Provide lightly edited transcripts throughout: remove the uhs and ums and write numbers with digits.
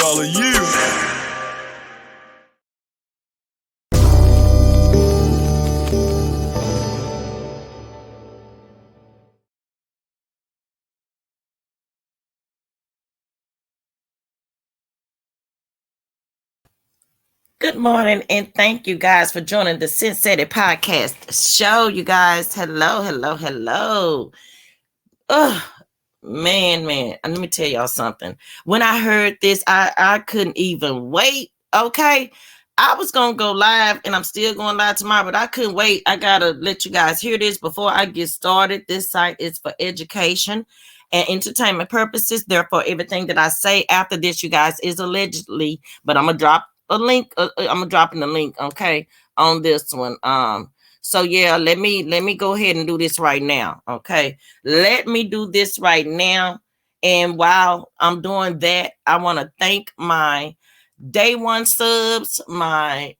$1,000 yield. Good morning, and thank you guys for joining the CyntSaidIt podcast show. You guys, hello. Man, let me tell y'all something. When I heard this, I couldn't even wait. Okay, I was gonna go live, and I'm still going live tomorrow, but I couldn't wait. I gotta let you guys hear this before I get started. This site is for education and entertainment purposes. Therefore, everything that I say after this, you guys, is allegedly. But I'm gonna drop a link. I'm dropping the link. Okay, on this one. So yeah, let me go ahead and do this right now. Okay, let me do this right now. And while I'm doing that, I want to thank my day one subs, my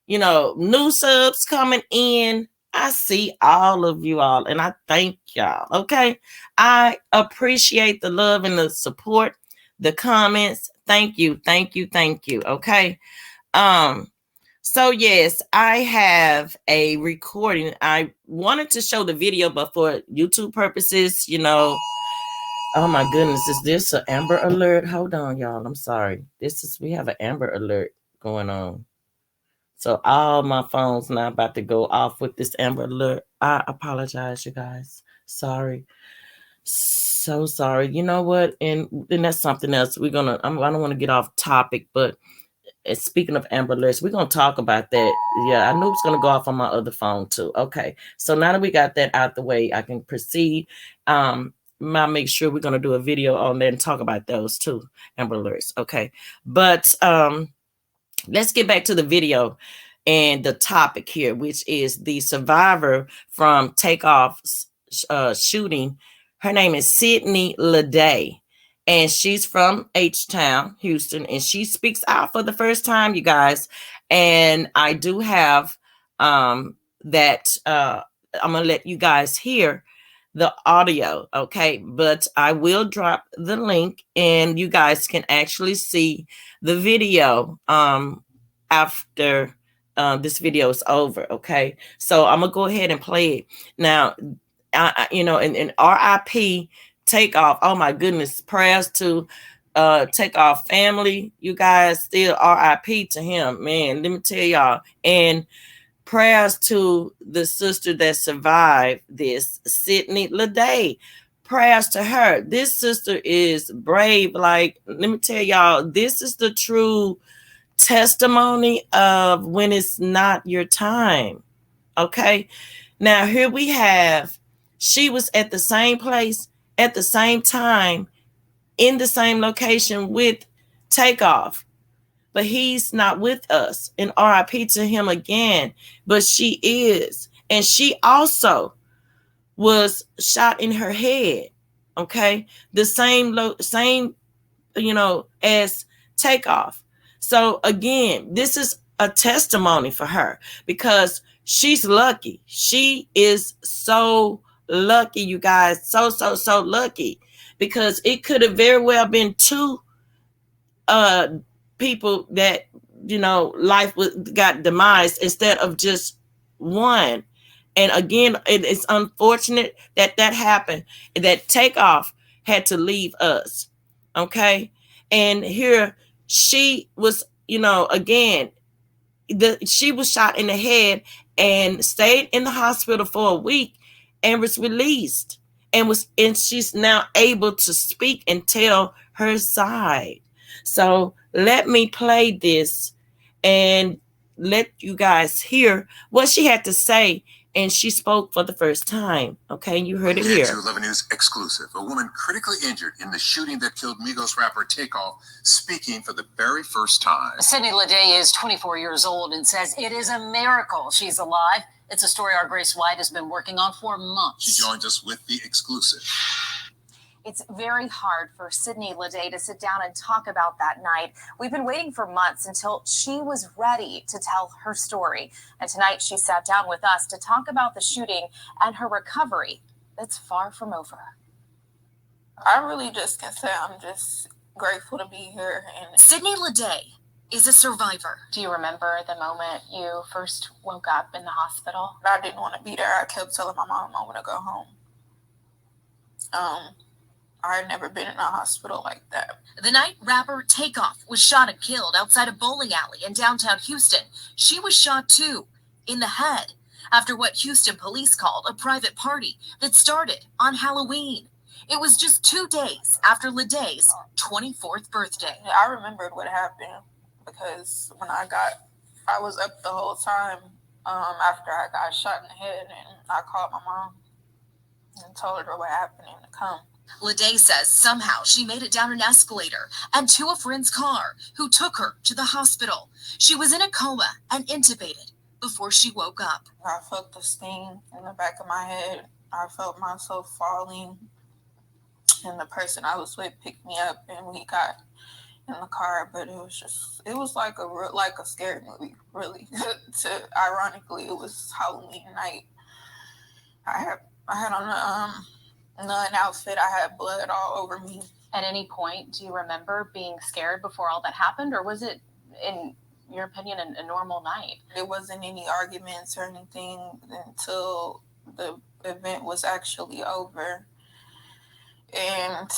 new subs coming in. I see all of you all, and I thank y'all. Okay, I appreciate the love and the support, the comments. Thank you. Okay. So yes, I have a recording. I wanted to show the video, but for YouTube purposes, oh my goodness, is this an Amber Alert? Hold on, y'all. I'm sorry. We have an Amber Alert going on. So all my phones now about to go off with this Amber Alert. I apologize, you guys. Sorry. So sorry. You know what? And then that's something else. I don't want to get off topic, but speaking of Amber Alerts, we're going to talk about that. Yeah, I knew it was going to go off on my other phone too. Okay. So now that we got that out the way, I can proceed. I'll make sure we're going to do a video on that and talk about those too, Amber Alerts. Okay. But let's get back to the video and the topic here, which is the survivor from TakeOff's shooting. Her name is Sydney Leday. And she's from H-Town, Houston, and she speaks out for the first time, you guys. And I do have that. I'm going to let you guys hear the audio, okay? But I will drop the link, and you guys can actually see the video after this video is over, okay? So I'm going to go ahead and play it. Now, in RIP TakeOff. Oh my goodness. Prayers to TakeOff family. You guys, still RIP to him. Man, let me tell y'all. And prayers to the sister that survived this, Sydney Leday. Prayers to her. This sister is brave. Like, let me tell y'all, this is the true testimony of when it's not your time. Okay. Now here we have, she was at the same place at the same time in the same location with TakeOff, but he's not with us. And RIP to him again. But she is, and she also was shot in her head. Okay, the same as TakeOff. So again, this is a testimony for her because she's lucky. She is so lucky, you guys. So lucky, because it could have very well been two people that, life got demised instead of just one. And again, it's unfortunate that happened, that TakeOff had to leave us. Okay. And here she was, again, she was shot in the head and stayed in the hospital for a week and was released, and she's now able to speak and tell her side. So let me play this and let you guys hear what she had to say. And she spoke for the first time. Okay, you heard it here. 11 News exclusive. A woman critically injured in the shooting that killed Migos rapper TakeOff, speaking for the very first time. Sydney Leday is 24 years old and says it is a miracle she's alive. It's a story our Grace White has been working on for months. She joins us with the exclusive. It's very hard for Sydney Leday to sit down and talk about that night. We've been waiting for months until she was ready to tell her story. And tonight she sat down with us to talk about the shooting and her recovery that's far from over. I really just can say I'm just grateful to be here. And Sydney Leday is a survivor. Do you remember the moment you first woke up in the hospital? I didn't want to be there. I kept telling my mom I want to go home. I had never been in a hospital like that. The night rapper TakeOff was shot and killed outside a bowling alley in downtown Houston, she was shot too, in the head, after what Houston police called a private party that started on Halloween. It was just 2 days after Leday's 24th birthday. I remembered what happened because when I was up the whole time after I got shot in the head, and I called my mom and told her what happened and to come. Leday says somehow she made it down an escalator and to a friend's car who took her to the hospital. She was in a coma and intubated before she woke up. I felt the sting in the back of my head. I felt myself falling, and the person I was with picked me up and we got in the car, but it was like a scary movie, really. Ironically, it was Halloween night. I had on a nun outfit. I had blood all over me. At any point, do you remember being scared before all that happened, or was it, in your opinion, a normal night? There wasn't any arguments or anything until the event was actually over. And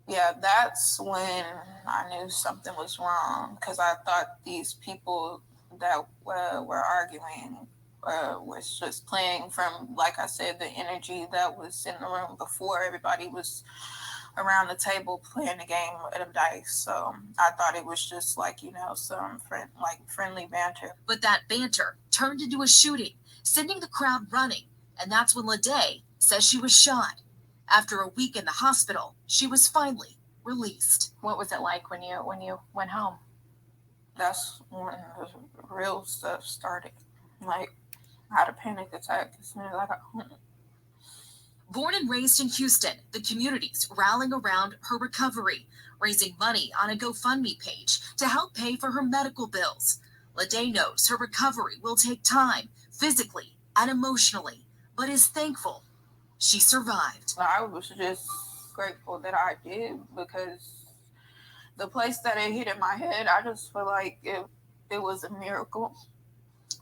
yeah, that's when I knew something was wrong, because I thought these people that were arguing was just playing from, like I said, the energy that was in the room before. Everybody was around the table playing a game of dice. So I thought it was just like, some friendly banter. But that banter turned into a shooting, sending the crowd running. And that's when Leday says she was shot. After a week in the hospital, she was finally released. What was it like when you went home? That's when the real stuff started. Like, I had a panic attack as soon as I got home. Born and raised in Houston, the community's rallying around her recovery, raising money on a GoFundMe page to help pay for her medical bills. Leday knows her recovery will take time, physically and emotionally, but is thankful she survived. I was just grateful that I did, because the place that it hit in my head, I just feel like it was a miracle.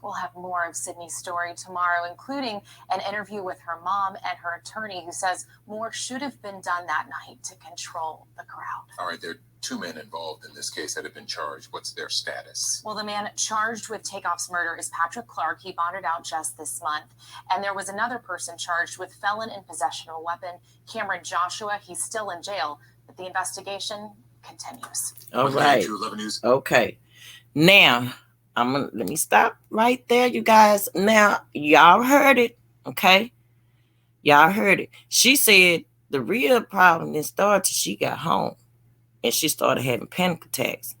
We'll have more of Sydney's story tomorrow, including an interview with her mom and her attorney, who says more should have been done that night to control the crowd. All right, there are 2 men involved in this case that have been charged. What's their status? Well, the man charged with TakeOff's murder is Patrick Clark. He bonded out just this month. And there was another person charged with felon in possession of a weapon, Cameron Joshua. He's still in jail, but the investigation continues. All right. 11 News. Okay. Now, let me stop right there, you guys. Now, y'all heard it, okay? Y'all heard it. She said the real problem didn't start till she got home and she started having panic attacks.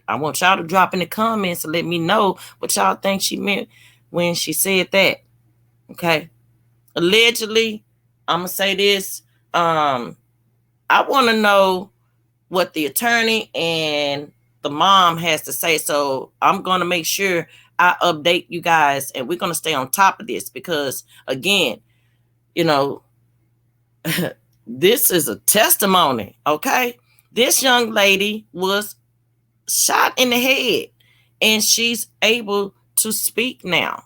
I want y'all to drop in the comments and let me know what y'all think she meant when she said that, okay? Allegedly, I'm going to say this. I want to know what the attorney and the mom has to say. So I'm going to make sure I update you guys, and we're going to stay on top of this, because again, this is a testimony. Okay. This young lady was shot in the head and she's able to speak now.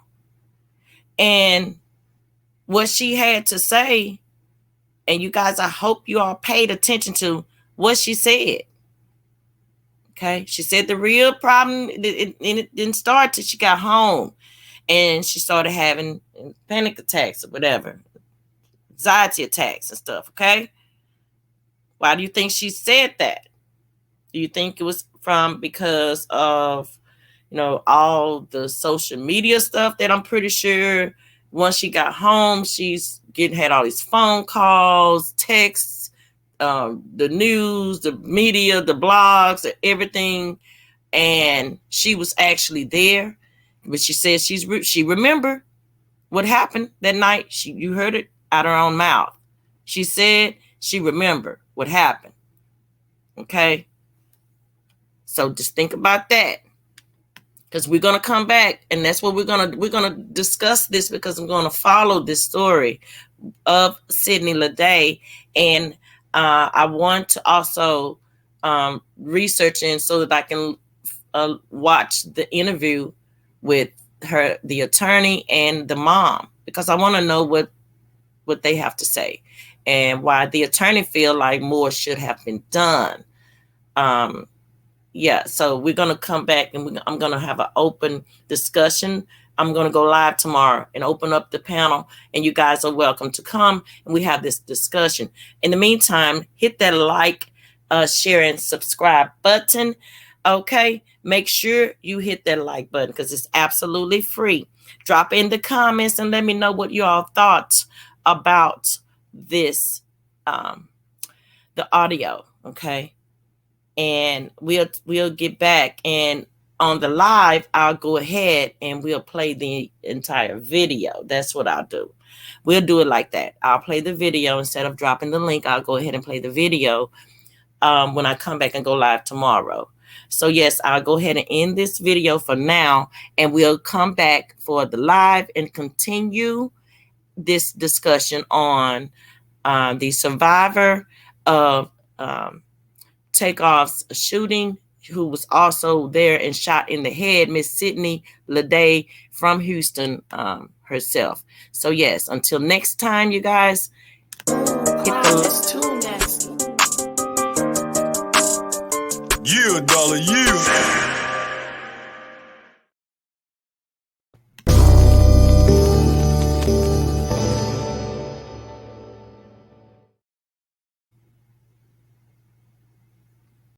And what she had to say, and you guys, I hope you all paid attention to what she said. Okay. She said the real problem, it didn't start till she got home and she started having panic attacks or whatever, anxiety attacks and stuff. Okay. Why do you think she said that? Do you think it was because of, all the social media stuff that I'm pretty sure once she got home, she's had all these phone calls, texts, the news, the media, the blogs, everything, and she was actually there. But she said she remembered what happened that night. You heard it out her own mouth. She said she remembered what happened. Okay, so just think about that, because we're gonna come back, and that's what we're gonna discuss this, because I'm gonna follow this story of Sydney Leday, and I want to also research in so that I can watch the interview with her, the attorney, and the mom, because I want to know what they have to say and why the attorney feel like more should have been done. Yeah, so we're going to come back and I'm going to have an open discussion. I'm going to go live tomorrow and open up the panel, and you guys are welcome to come and we have this discussion. In the meantime, hit that like, share, and subscribe button. Okay, make sure you hit that like button because it's absolutely free. Drop in the comments and let me know what you all thought about this, the audio. Okay, and we'll get back, and on the live I'll go ahead and we'll play the entire video. That's what I'll do. We'll do it like that. I'll play the video instead of dropping the link. I'll go ahead and play the video when I come back and go live tomorrow. So yes, I'll go ahead and end this video for now, and we'll come back for the live and continue this discussion on the survivor of TakeOff's shooting, who was also there and shot in the head, Miss Sydney Leday from Houston herself. So yes, until next time, you guys, hit the list too nasty. You, dollar, you.